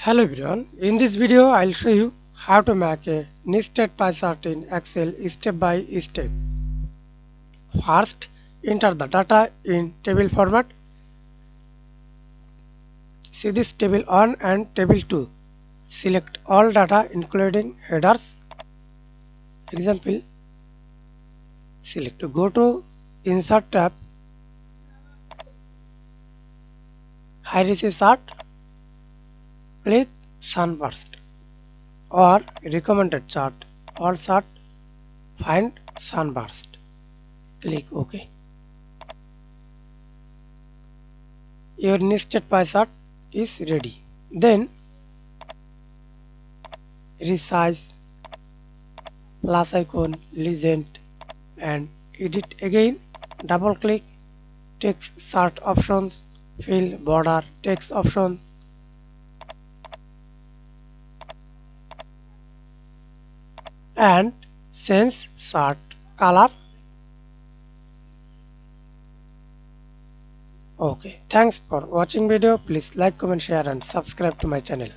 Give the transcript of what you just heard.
Hello everyone, in this video I'll show you how to make a nested pie chart in Excel step by step. First, enter the data in table format. See this table 1 and table 2. Select all data including headers. Example, select go to Insert tab, hierarchical chart, click Sunburst or recommended chart, all chart, find Sunburst, click OK. Your nested pie chart is ready. Then resize, plus icon, legend and edit again. Double click, text chart options, fill border text option, and change chart color. Okay, thanks for watching video. Please like, comment, share and subscribe to my channel.